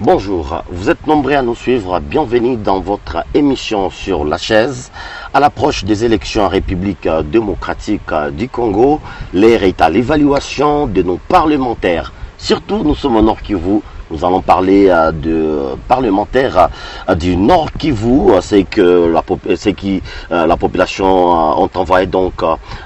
Bonjour, vous êtes nombreux à nous suivre. Bienvenue dans votre émission sur la chaise. À l'approche des élections en République démocratique du Congo, l'heure est à l'évaluation de nos parlementaires. Surtout, nous sommes au Nord Kivu. Nous allons parler de parlementaires du Nord Kivu. C'est que la population ont envoyé donc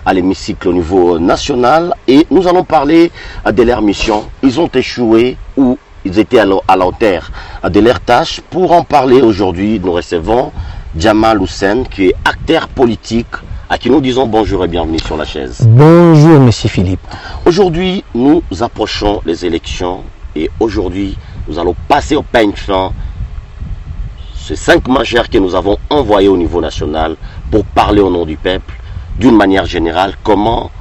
à l'hémicycle au niveau national. Et nous allons parler de leur mission. Ils ont échoué ou ils étaient à la hauteur de leur tâche. Pour en parler aujourd'hui, nous recevons Jamal Hussein, qui est acteur politique, à qui nous disons bonjour et bienvenue sur la chaise. Bonjour, monsieur Philippe. Aujourd'hui, nous approchons les élections et aujourd'hui, nous allons passer au peigne fin ces 5 majeurs que nous avons envoyés au niveau national pour parler au nom du peuple. D'une manière générale, comment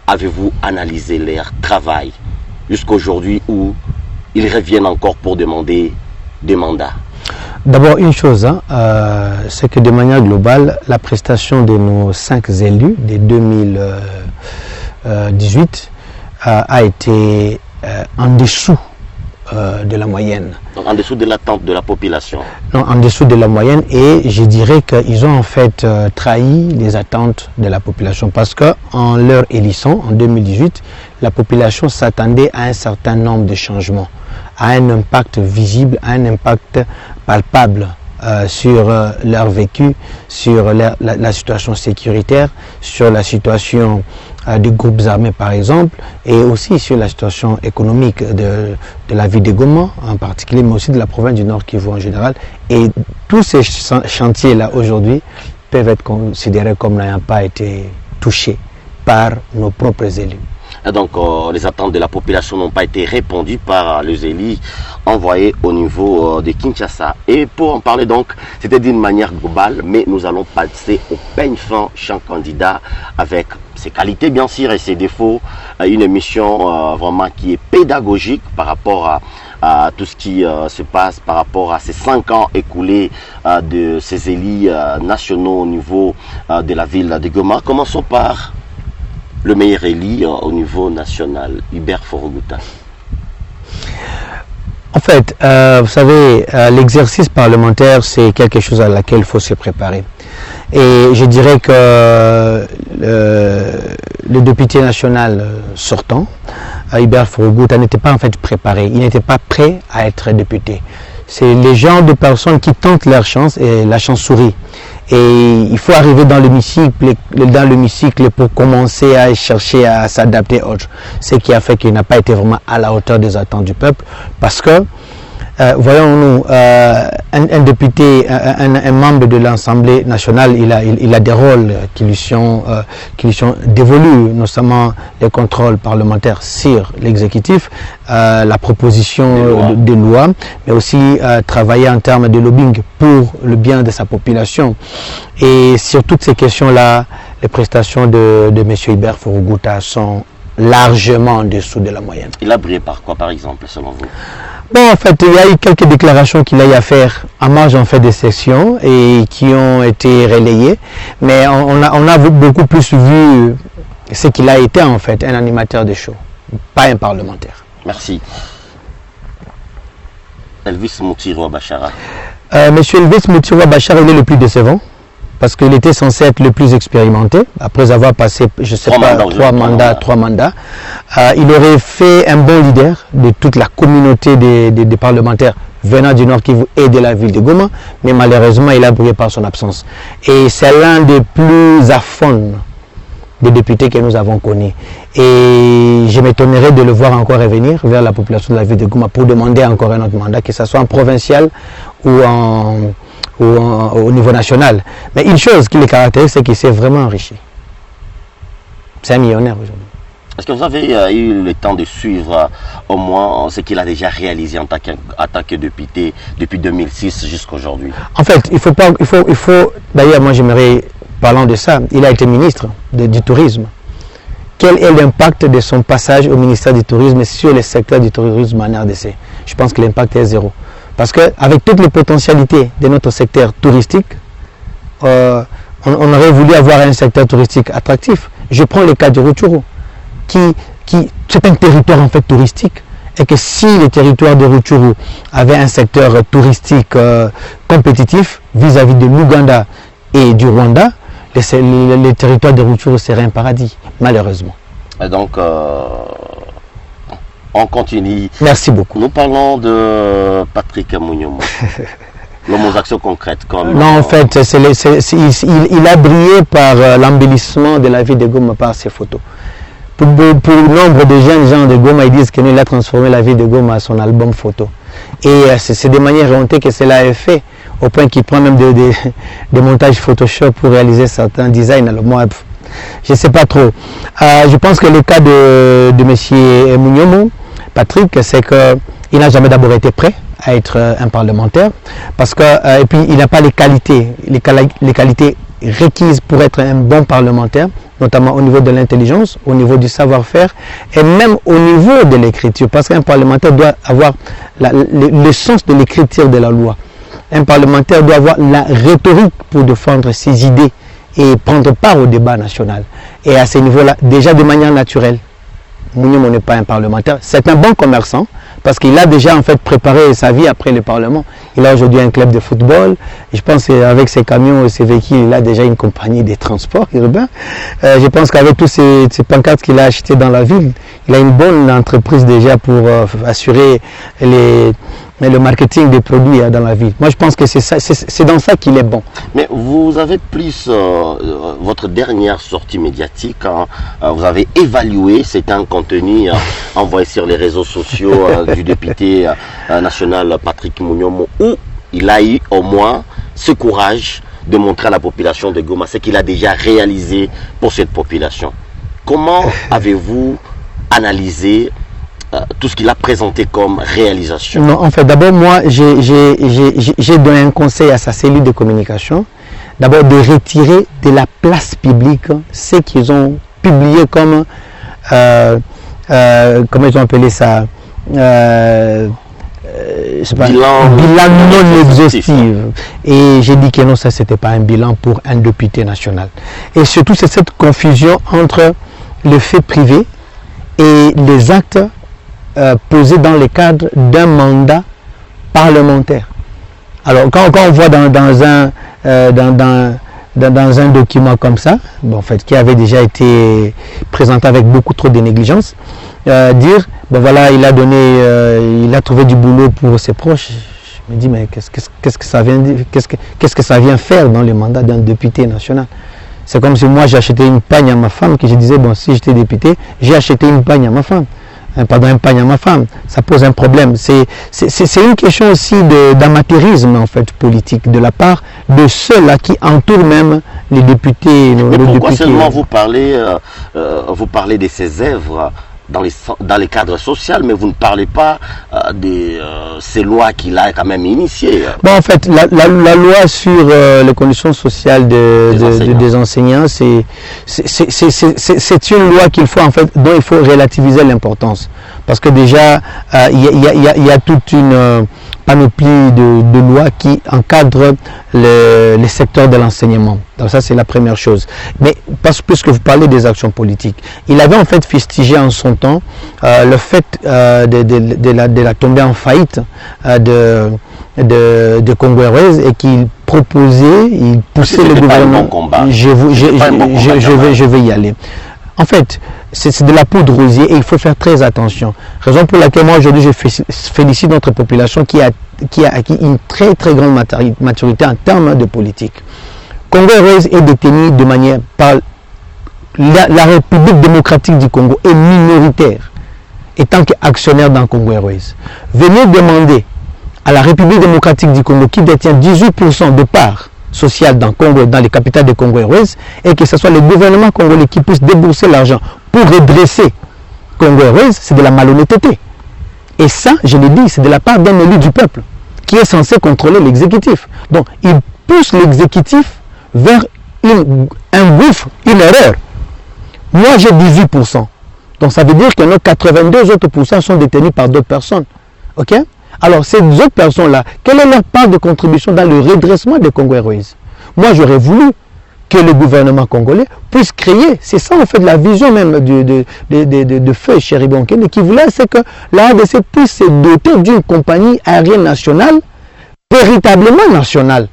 avez-vous analysé leur travail jusqu'à aujourd'hui où ils reviennent encore pour demander des mandats? D'abord, une chose, c'est que de manière globale, la prestation de nos 5 élus de 2018 a été en dessous de la moyenne. Donc, en dessous de l'attente de la population? Non, en dessous de la moyenne, et je dirais qu'ils ont en fait trahi les attentes de la population parce qu'en leur élissant en 2018, la population s'attendait à un certain nombre de changements, à un impact visible, à un impact palpable sur leur vécu, sur la situation sécuritaire, sur la situation des groupes armés par exemple, et aussi sur la situation économique de la ville de Goma en particulier, mais aussi de la province du Nord Kivu en général. Et tous ces chantiers-là aujourd'hui peuvent être considérés comme n'ayant pas été touchés par nos propres élus. Et donc, les attentes de la population n'ont pas été répondues par les élus envoyés au niveau de Kinshasa. Et pour en parler donc, c'était d'une manière globale, mais nous allons passer au peigne fin chaque candidat avec ses qualités bien sûr et ses défauts. Une émission vraiment qui est pédagogique par rapport à tout ce qui se passe, par rapport à ces 5 ans écoulés de ces élus nationaux au niveau de la ville de Goma. Commençons par le meilleur élu au niveau national, Hubert Forougouta. En fait, vous savez, l'exercice parlementaire, c'est quelque chose à laquelle il faut se préparer. Et je dirais que le député national sortant, Hubert Forougouta, n'était pas en fait préparé. Il n'était pas prêt à être député. C'est les genres de personnes qui tentent leur chance et la chance sourit. Et il faut arriver dans l'hémicycle pour commencer à chercher à s'adapter à autre. Ce qui a fait qu'il n'a pas été vraiment à la hauteur des attentes du peuple. Parce que, voyons-nous, un député, un membre de l'Assemblée nationale, il a des rôles qui lui sont dévolus, notamment les contrôles parlementaires sur l'exécutif, la proposition de loi, mais aussi travailler en termes de lobbying pour le bien de sa population. Et sur toutes ces questions-là, les prestations de M. Hubert Forougouta sont largement en dessous de la moyenne. Il a brillé par quoi, par exemple, selon vous? Bon, en fait, il y a eu quelques déclarations qu'il a eu à faire en marge en fait des sessions et qui ont été relayées, mais on a beaucoup plus vu ce qu'il a été en fait, un animateur de show, pas un parlementaire. Merci. Elvis Moutirwa Bachara. Monsieur Elvis Moutirwa Bachara, il est le plus décevant parce qu'il était censé être le plus expérimenté après avoir passé, je sais pas, 3 mandats. Il aurait fait un bon leader de toute la communauté des parlementaires venant du Nord Kivu et de la ville de Goma, mais malheureusement il a brillé par son absence. Et c'est l'un des plus aphones des députés que nous avons connus. Et je m'étonnerais de le voir encore revenir vers la population de la ville de Goma pour demander encore un autre mandat, que ce soit en provincial ou au niveau national. Mais une chose qui le caractérise, c'est qu'il s'est vraiment enrichi. C'est un millionnaire aujourd'hui. Est-ce que vous avez eu le temps de suivre au moins ce qu'il a déjà réalisé en tant que député depuis 2006 jusqu'à aujourd'hui? En fait, il faut d'ailleurs, moi j'aimerais, parlant de ça, il a été ministre du tourisme. Quel est l'impact de son passage au ministère du tourisme sur le secteur du tourisme en RDC? Je pense que l'impact est zéro. Parce qu'avec toutes les potentialités de notre secteur touristique, on aurait voulu avoir un secteur touristique attractif. Je prends le cas du Rutshuru, qui c'est un territoire en fait touristique et que si les territoires de Rutshuru avaient un secteur touristique compétitif vis-à-vis de l'Ouganda et du Rwanda, les territoires de Rutshuru seraient un paradis, malheureusement. Et donc, on continue. Merci beaucoup. Nous parlons de Patrick Munyumu. L'homme aux actions concrètes. Non, en fait, il a brillé par l'embellissement de la vie de Goma par ses photos. Pour nombre de jeunes gens de Goma, ils disent qu'il a transformé la vie de Goma à son album photo. Et c'est de manière honteux que cela est fait, au point qu'il prend même des montages Photoshop pour réaliser certains designs. Alors moi, je ne sais pas trop. Je pense que le cas de M. Munyumu, Patrick, c'est qu'il n'a jamais d'abord été prêt à être un parlementaire, parce que et puis il n'a pas les qualités requises pour être un bon parlementaire, notamment au niveau de l'intelligence, au niveau du savoir-faire et même au niveau de l'écriture, parce qu'un parlementaire doit avoir le sens de l'écriture de la loi. Un parlementaire doit avoir la rhétorique pour défendre ses idées et prendre part au débat national. Et à ce niveau-là, déjà de manière naturelle, Munyumu n'est pas un parlementaire, c'est un bon commerçant, parce qu'il a déjà en fait préparé sa vie après le Parlement. Il a aujourd'hui un club de football. Et je pense qu'avec ses camions et ses véhicules, il a déjà une compagnie de transport urbain. Je pense qu'avec tous ces pancartes qu'il a achetées dans la ville, il a une bonne entreprise déjà pour assurer le marketing des produits dans la ville. Moi, je pense que c'est dans ça qu'il est bon. Mais vous avez plus, votre dernière sortie médiatique, hein, vous avez évalué, c'est un contenu envoyé sur les réseaux sociaux du député national Patrick Munyumu, où il a eu au moins ce courage de montrer à la population de Goma ce qu'il a déjà réalisé pour cette population. Comment avez-vous analysé tout ce qu'il a présenté comme réalisation? Non, en fait, d'abord, moi, j'ai donné un conseil à sa cellule de communication, d'abord de retirer de la place publique ce qu'ils ont publié comme, comment ils ont appelé ça, bilan non exhaustif. Et j'ai dit que non, ça, c'était pas un bilan pour un député national. Et surtout, c'est cette confusion entre le fait privé et les actes posé dans le cadre d'un mandat parlementaire. Alors quand on voit dans un document comme ça, bon, en fait, qui avait déjà été présenté avec beaucoup trop de négligence, dire, ben voilà, il a trouvé du boulot pour ses proches. Je me dis, mais qu'est-ce que ça vient dire, qu'est-ce que ça vient faire dans le mandat d'un député national? C'est comme si moi j'ai acheté une pagne à ma femme, que je disais, bon, si j'étais député, j'ai acheté une pagne à ma femme. Pardon, un pagne à ma femme, ça pose un problème. C'est une question aussi d'amateurisme en fait politique de la part de ceux-là qui entourent même les députés. Mais pourquoi seulement vous parlez de ces œuvres dans les cadres sociaux, mais vous ne parlez pas de ces lois qu'il a quand même initiées? Bon, en fait, la loi sur les conditions sociales des enseignants, c'est une loi qu'il faut en fait, dont il faut relativiser l'importance, parce que déjà il y a toute une panoplie de lois qui encadrent le secteur de l'enseignement. Donc ça, c'est la première chose. Mais puisque vous parlez des actions politiques, il avait en fait fustigé en son temps le fait de la tombée en faillite de Congo Airways, et qu'il proposait, il poussait le gouvernement. Je vais y aller. En fait, c'est de la poudre rosier et il faut faire très attention. Raison pour laquelle moi aujourd'hui je félicite notre population qui a acquis une très très grande maturité en termes de politique. Congo Airways est détenu de manière par la République démocratique du Congo est minoritaire étant qu'actionnaire dans Congo Airways. Venez demander à la République démocratique du Congo, qui détient 18% de parts sociales dans Congo, dans les capitales de Congo Airways, et que ce soit le gouvernement congolais qui puisse débourser l'argent pour redresser Congo Airways, c'est de la malhonnêteté. Et ça, je l'ai dit, c'est de la part d'un élu du peuple qui est censé contrôler l'exécutif. Donc, il pousse l'exécutif vers un gouffre, une erreur. Moi, j'ai 18%. Donc, ça veut dire que nos 82 autres pourcents sont détenus par d'autres personnes. OK? Alors, ces autres personnes-là, quelle est leur part de contribution dans le redressement de Congo Airways? Moi, j'aurais voulu que le gouvernement congolais puisse créer. C'est ça en fait la vision même de Feu Chéribon Kende qui voulait, c'est que la RDC puisse se doter d'une compagnie aérienne nationale, véritablement nationale,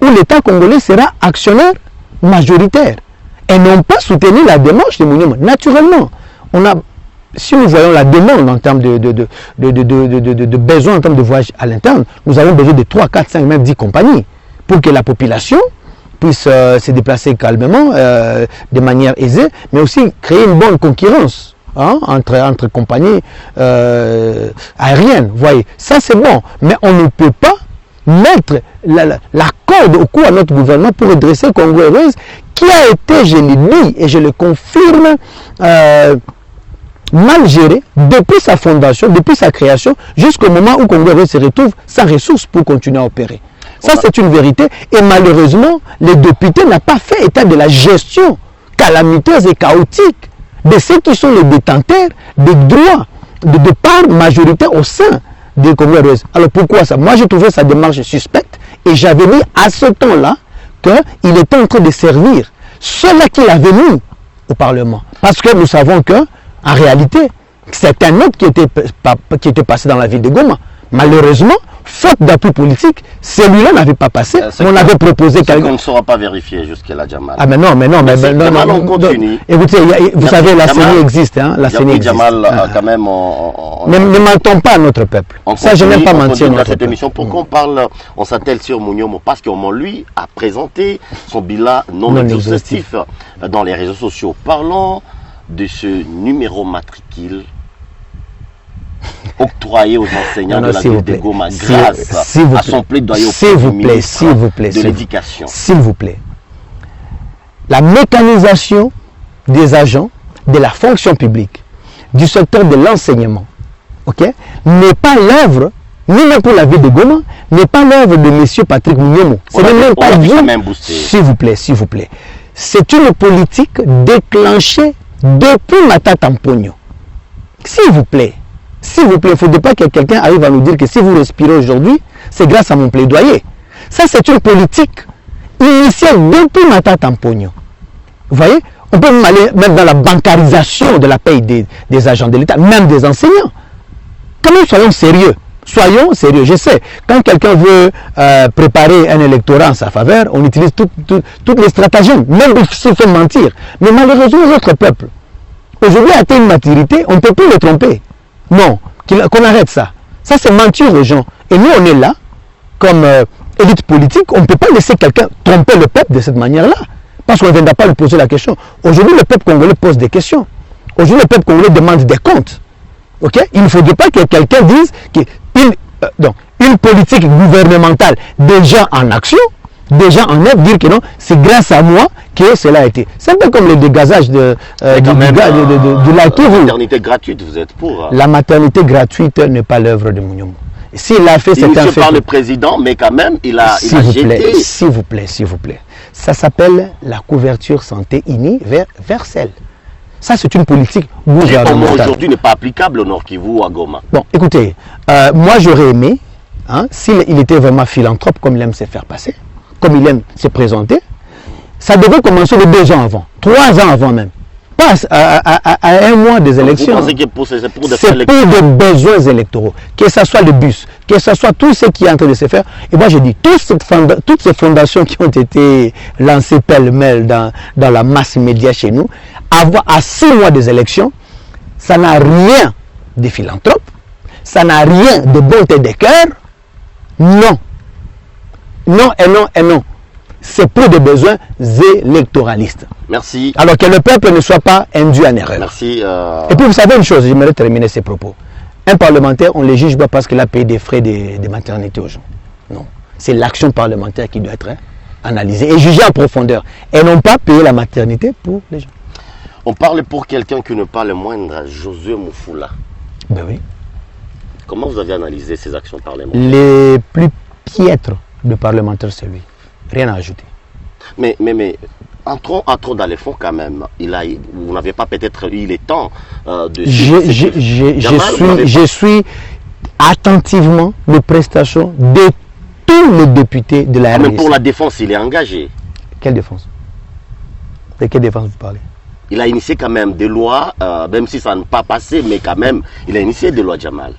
où l'État congolais sera actionnaire majoritaire et non pas soutenir la démarche de Mounioma. Naturellement, si nous voyons la demande en termes de besoins en termes de voyage à l'interne, nous avons besoin de 3, 4, 5, même 10 compagnies pour que la population puisse se déplacer calmement, de manière aisée, mais aussi créer une bonne concurrence entre compagnies aériennes. Voyez, ça c'est bon, mais on ne peut pas mettre la corde au cou à notre gouvernement pour redresser Congo Airways, qui a été, je le dis et je le confirme, mal géré depuis sa fondation, depuis sa création, jusqu'au moment où Congo Airways se retrouve sans ressources pour continuer à opérer. Ça, c'est une vérité. Et malheureusement, les députés n'ont pas fait état de la gestion calamiteuse et chaotique de ceux qui sont les détenteurs des droits de part majoritaire au sein des Congo Airways. Alors pourquoi ça? Moi, j'ai trouvé sa démarche suspecte et j'avais mis à ce temps-là qu'il était en train de servir ceux-là qu'il avait mis au Parlement. Parce que nous savons que, en réalité, c'est un autre qui était passé dans la ville de Goma. Malheureusement, faute d'appui politique, celui-là n'avait pas passé. On avait proposé quelqu'un. On ne saura pas vérifier jusqu'à-là, Jamal. Ah mais non, on continue. Écoutez, vous savez, la CENI existe. Hein, la CENI existe. Jamal, quand même, ne mentons pas à notre peuple. Ça, je n'aime pas mentir notre cette émission. Pourquoi on s'attelle sur Mouniomo? Parce qu'au moins, lui a présenté son bilan non exhaustif dans les réseaux sociaux. Parlons de ce numéro matricule octroyé aux enseignants de la ville de Goma grâce à son plaidoyer au ministre de l'Éducation. S'il vous plaît. La mécanisation des agents de la fonction publique, du secteur de l'enseignement, n'est pas l'œuvre, ni même pour la ville de Goma, n'est pas l'œuvre de M. Patrick Mouniomo. Ce n'est même pas vous. S'il vous plaît, s'il vous plaît. C'est une politique déclenchée depuis Matata Mponyo. S'il vous plaît, il ne faudrait pas que quelqu'un arrive à nous dire que si vous respirez aujourd'hui, c'est grâce à mon plaidoyer. Ça, c'est une politique initiée depuis Matata Mponyo. Vous voyez, on peut même aller même dans la bancarisation de la paye des agents de l'État, même des enseignants. Quand même, soyons sérieux. Soyons sérieux. Je sais, quand quelqu'un veut préparer un électorat en sa faveur, on utilise toutes les stratagèmes, même s'il fait mentir. Mais malheureusement, notre peuple, aujourd'hui, a atteint une maturité, on ne peut plus le tromper. Non, qu'on arrête ça. Ça, c'est mentir aux gens. Et nous, on est là, comme élite politique, on ne peut pas laisser quelqu'un tromper le peuple de cette manière-là. Parce qu'on ne viendra pas lui poser la question. Aujourd'hui, le peuple congolais pose des questions. Aujourd'hui, le peuple congolais demande des comptes. Il ne faudrait pas que quelqu'un dise qu'une politique gouvernementale déjà en action, déjà en œuvre, dire que non, c'est grâce à moi que cela a été. C'est un peu comme le dégazage du lac. La maternité gratuite, vous êtes pour. La maternité gratuite n'est pas l'œuvre de Mouniomo. S'il a fait cette affaire par le président, mais quand même, il a jeté. S'il vous plaît. Ça s'appelle la couverture santé universelle. Ça, c'est une politique gouvernementale. Aujourd'hui n'est pas applicable au Nord Kivu ou à Goma. Bon, écoutez, moi j'aurais aimé, s'il était vraiment philanthrope, comme il aime se faire passer, comme il aime se présenter, ça devait commencer les 2 ans avant, 3 ans avant même. Pas à 1 mois des élections. Vous pensez que c'est pour des besoins électoraux. Que ce soit le bus, que ce soit tout ce qui est en train de se faire. Et moi je dis, toutes ces fondations qui ont été lancées pêle-mêle dans la masse média chez nous, à 6 mois des élections, ça n'a rien de philanthrope, ça n'a rien de bonté de cœur. Non. Non et non et non. C'est pour des besoins électoralistes. Merci. Alors que le peuple ne soit pas induit en erreur. Merci. Et puis vous savez une chose, j'aimerais terminer ces propos. Un parlementaire, on ne le juge pas parce qu'il a payé des frais de maternité aux gens. Non. C'est l'action parlementaire qui doit être analysée et jugée en profondeur. Et non pas payer la maternité pour les gens. On parle pour quelqu'un qui ne parle moindre, Josué Moufoula. Ben oui. Comment vous avez analysé ces actions parlementaires? Les plus piètres de parlementaires, c'est lui. Rien à ajouter. Mais entrons dans les fonds quand même. Vous n'avez pas peut-être eu le temps de... Je suis attentivement les prestations de tous les députés de la RDC. Mais pour la défense, il est engagé. Quelle défense? De quelle défense vous parlez? Il a initié quand même des lois, même si ça n'a pas passé, mais quand même, il a initié des lois, Jamal.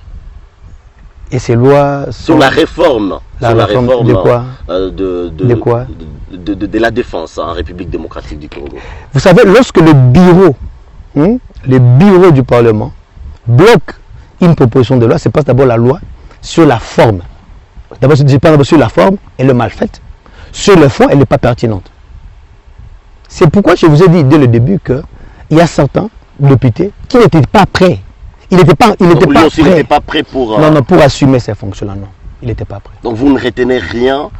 Et ces lois sur la réforme. La réforme de quoi? De quoi? De la défense en République démocratique du Congo. Vous savez, lorsque le bureau du Parlement bloque une proposition de loi, c'est pas d'abord la loi sur la forme. D'abord, sur la forme, elle est mal faite. Sur le fond, elle n'est pas pertinente. C'est pourquoi je vous ai dit dès le début qu'il y a certains députés qui n'étaient pas prêts. Il n'était pas prêt pour... Non, pour assumer ces fonctions-là, non. Il n'était pas prêt. Donc vous ne retenez rien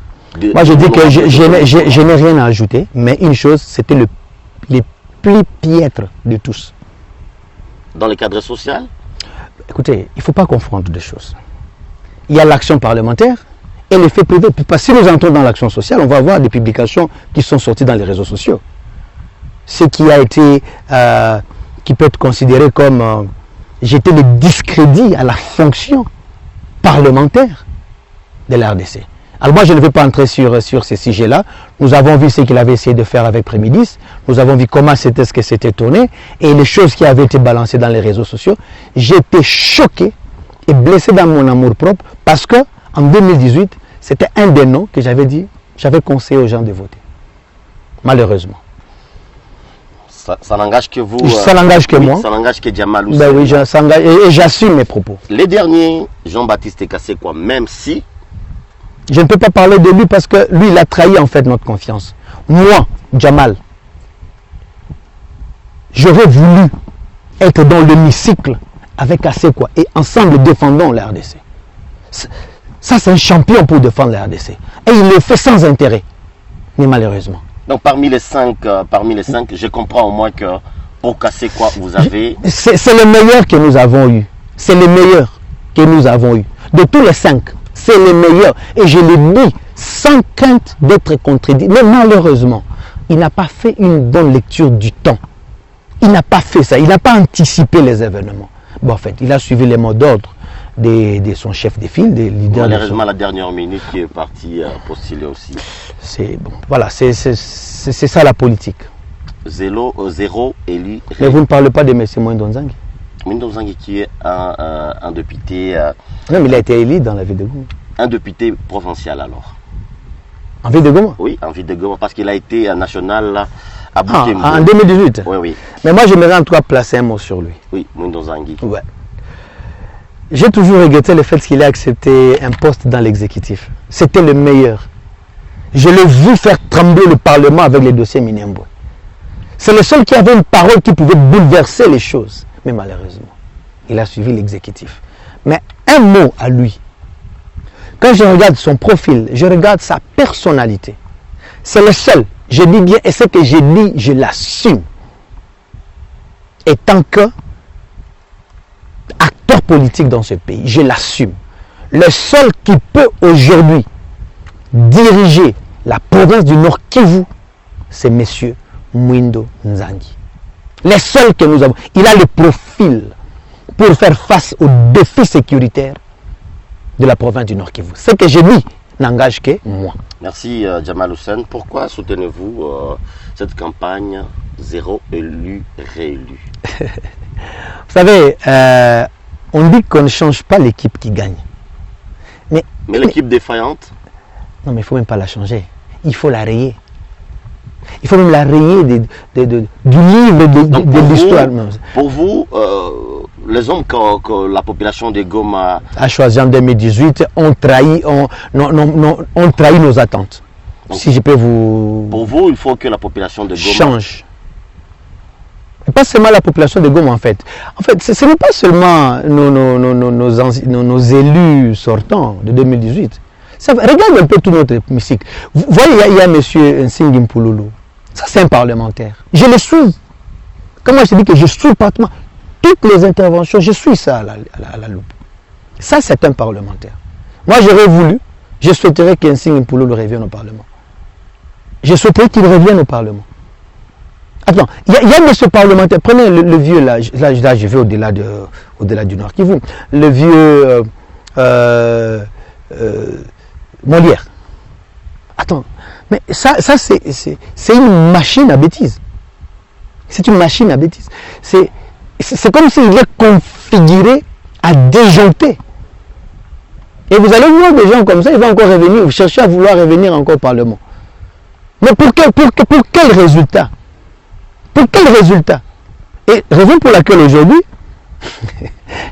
de... Moi, je dis que je n'ai rien à ajouter, mais une chose, c'était les plus piètres de tous. Dans le cadre social? Écoutez, il ne faut pas confondre deux choses. Il y a l'action parlementaire et l'effet privé. Parce que si nous entrons dans l'action sociale, on va avoir des publications qui sont sorties dans les réseaux sociaux. Ce qui a été, qui peut être considéré comme jeter le discrédit à la fonction parlementaire de la RDC. Alors moi, je ne vais pas entrer sur ces sujets-là. Nous avons vu ce qu'il avait essayé de faire avec Prémidis. Nous avons vu comment c'était ce que c'était tourné et les choses qui avaient été balancées dans les réseaux sociaux. J'étais choqué et blessé dans mon amour-propre parce que en 2018, c'était un des noms que j'avais dit, j'avais conseillé aux gens de voter. Malheureusement. Ça n'engage que vous. Ça n'engage que moi. Ça n'engage que Jamal aussi. Ben oui, et j'assume mes propos. Les derniers, Jean-Baptiste Kasekwa, même si... Je ne peux pas parler de lui parce que lui, il a trahi en fait notre confiance. Moi, Jamal, j'aurais voulu être dans l'hémicycle avec Kasekwa et ensemble défendons la RDC. Ça, c'est un champion pour défendre la RDC. Et il le fait sans intérêt. Mais malheureusement. Donc parmi les cinq, je comprends au moins que pour Kasekwa, vous avez... C'est le meilleur que nous avons eu. C'est le meilleur que nous avons eu. De tous les 5, c'est le meilleur. Et je le dis sans crainte d'être contredit. Mais malheureusement, il n'a pas fait une bonne lecture du temps. Il n'a pas fait ça. Il n'a pas anticipé les événements. Bon, en fait, il a suivi les mots d'ordre de son chef de file, des leaders. Malheureusement, la dernière minute qui est parti postuler aussi. C'est bon, voilà, c'est ça la politique. Zéro élu. Mais vous ne parlez pas de M. Mwindo Nzangi. Mwindo Nzangi qui est un député... non, mais il a été élu dans la ville de Goma. Un député provincial alors. En ville de Goma? Oui, en ville de Goma, parce qu'il a été national à Butembo. En 2018? Oui, oui. Mais moi, j'aimerais en tout cas placer un mot sur lui. Oui, Mwindo Nzangi. Ouais. J'ai toujours regretté le fait qu'il ait accepté un poste dans l'exécutif. C'était le meilleur. Je l'ai vu faire trembler le Parlement avec les dossiers Minembwe. C'est le seul qui avait une parole qui pouvait bouleverser les choses. Mais malheureusement, il a suivi l'exécutif. Mais un mot à lui. Quand je regarde son profil, je regarde sa personnalité. C'est le seul. Je dis bien, et ce que j'ai dit, je l'assume. Et tant que acteur politique dans ce pays, je l'assume. Le seul qui peut aujourd'hui diriger la province du Nord Kivu, c'est M. Mwindo Nzangi. Les seuls que nous avons. Il a le profil pour faire face aux défis sécuritaires de la province du Nord Kivu. Ce que je dis n'engage que moi. Merci Jamal Hussein. Pourquoi soutenez-vous cette campagne zéro élu réélu? Vous savez, on dit qu'on ne change pas l'équipe qui gagne. Mais l'équipe défaillante? Non, mais il ne faut même pas la changer. Il faut la rayer. Il faut même la rayer du livre de l'histoire. Pour vous, les hommes que la population de Goma a choisi en 2018 ont trahi nos attentes. Donc, si je peux vous... Pour vous, il faut que la population de Goma change. Et pas seulement la population de Goma en fait. En fait, ce n'est pas seulement nos élus sortants de 2018. Regarde un peu tout notre hémicycle. Vous voyez, il y a M. Nsingim Pouloulou. Ça, c'est un parlementaire. Je le suis. Comment je dis que je suis pratiquement toutes les interventions, je suis ça à la loupe. Ça, c'est un parlementaire. Moi, j'aurais voulu, je souhaiterais qu'Nsingim Pouloulou revienne au Parlement. Je souhaiterais qu'il revienne au Parlement. Attends, il y a M. parlementaire. Prenez le vieux là je vais au-delà du Nord Kivu. Le vieux Molière. Attends, mais ça c'est une machine à bêtises. C'est une machine à bêtises. C'est comme s'il est configuré à déjoncter. Et vous allez voir des gens comme ça, ils vont encore revenir, vous cherchez à vouloir revenir encore au Parlement. Mais pour quel résultat? Pour quel résultat? Et raison pour laquelle aujourd'hui,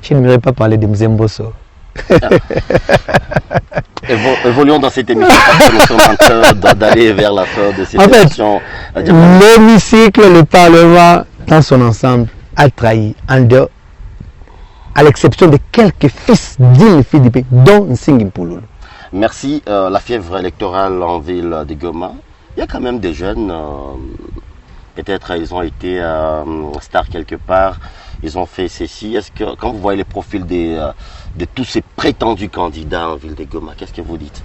je n'aimerais pas parler de Mzemboso. Évoluons dans cette émission parce que nous sommes en train d'aller vers la fin de cette émission. L'hémicycle, le Parlement dans son ensemble a trahi, à l'exception de quelques fils dignes filles du pays, dont Nsingi Mpululu. Merci. La fièvre électorale en ville de Goma, il y a quand même des jeunes, peut-être ils ont été stars quelque part, ils ont fait ceci. Est-ce que quand vous voyez les profils de tous ces prétendus candidats en ville de Goma, qu'est-ce que vous dites?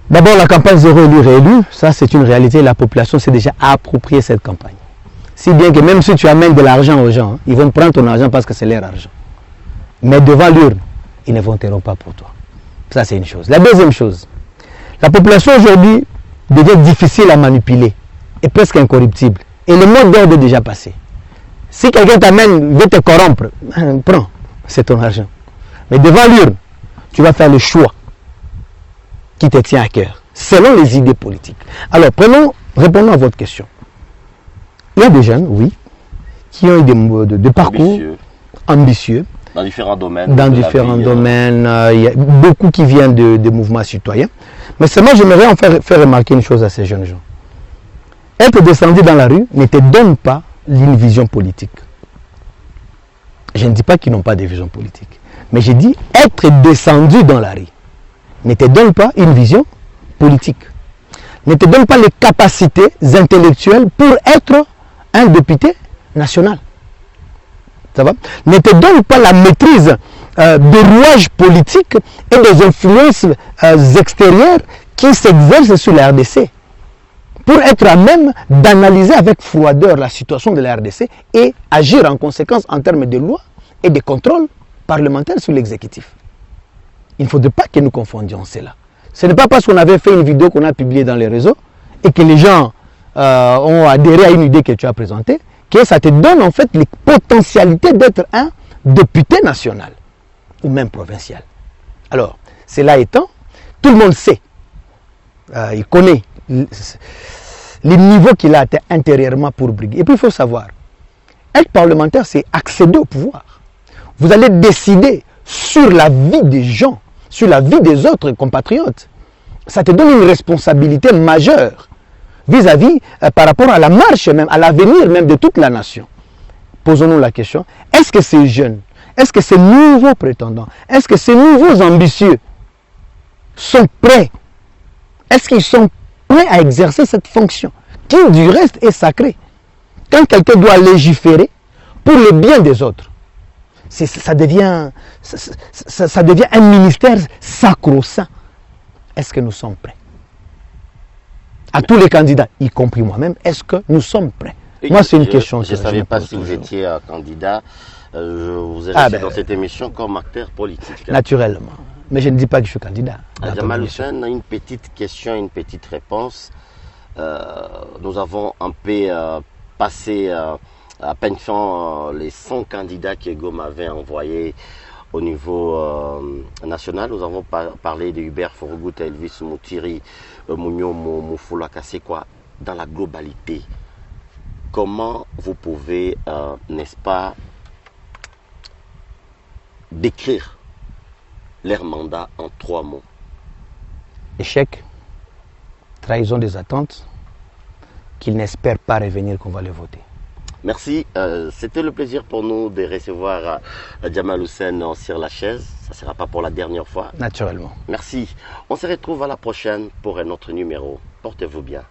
D'abord, la campagne zéro élu réélu, ça c'est une réalité, la population s'est déjà appropriée cette campagne. Si bien que même si tu amènes de l'argent aux gens, ils vont prendre ton argent parce que c'est leur argent. Mais devant l'urne, ils ne voteront pas pour toi. Ça c'est une chose. La deuxième chose, la population aujourd'hui devient difficile à manipuler et presque incorruptible. Et le mot d'ordre est déjà passé. Si quelqu'un t'amène, veut te corrompre, prends, c'est ton argent. Mais devant l'urne, tu vas faire le choix qui te tient à cœur, selon les idées politiques. Alors, répondons à votre question. Il y a des jeunes, oui, qui ont eu des parcours ambitieux. Dans différents domaines. Dans différents domaines. Il y a beaucoup qui viennent de mouvements citoyens. Mais seulement, j'aimerais en faire remarquer une chose à ces jeunes gens. Être descendu dans la rue ne te donne pas une vision politique. Je ne dis pas qu'ils n'ont pas de vision politique. Mais je dis être descendu dans la rue ne te donne pas une vision politique. Ne te donne pas les capacités intellectuelles pour être un député national. Ça va? Ne te donne pas la maîtrise des rouages politiques et des influences extérieures qui s'exercent sur la RDC. Pour être à même d'analyser avec froideur la situation de la RDC et agir en conséquence en termes de loi et de contrôle parlementaire sur l'exécutif. Il ne faudrait pas que nous confondions cela. Ce n'est pas parce qu'on avait fait une vidéo qu'on a publiée dans les réseaux et que les gens ont adhéré à une idée que tu as présentée que ça te donne en fait les potentialités d'être un député national ou même provincial. Alors, cela étant, tout le monde sait, il connaît les niveaux qu'il a atteint intérieurement pour briguer. Et puis il faut savoir, être parlementaire, c'est accéder au pouvoir. Vous allez décider sur la vie des gens, sur la vie des autres compatriotes. Ça te donne une responsabilité majeure vis-à-vis par rapport à la marche même, à l'avenir même de toute la nation. Posons-nous la question, est-ce que ces jeunes, est-ce que ces nouveaux prétendants, est-ce que ces nouveaux ambitieux sont prêts? Est-ce qu'ils sont prêts à exercer cette fonction qui du reste est sacrée? Quand quelqu'un doit légiférer pour le bien des autres, ça devient un ministère sacro-saint. Est-ce que nous sommes prêts? À tous les candidats, y compris moi-même, est-ce que nous sommes prêts? Moi, c'est une question. Je ne savais pas si vous étiez candidat. Je vous ai laissé dans cette émission comme acteur politique. Naturellement. Mais je ne dis pas que je suis candidat. Jamal Hussein a une petite question, une petite réponse. Nous avons un peu passé à peine les 100 candidats que Goma avait envoyés au niveau national. Nous avons parlé de Hubert Forogout, Elvis Moutiri, Mounio Moufoula Kassekwa. Dans la globalité, comment vous pouvez, n'est-ce pas, décrire leur mandat en 3 mots? Échec, trahison des attentes, qu'ils n'espèrent pas revenir qu'on va les voter. Merci. C'était le plaisir pour nous de recevoir Jamal Hussein sur la chaise. Ça ne sera pas pour la dernière fois. Naturellement. Merci. On se retrouve à la prochaine pour un autre numéro. Portez-vous bien.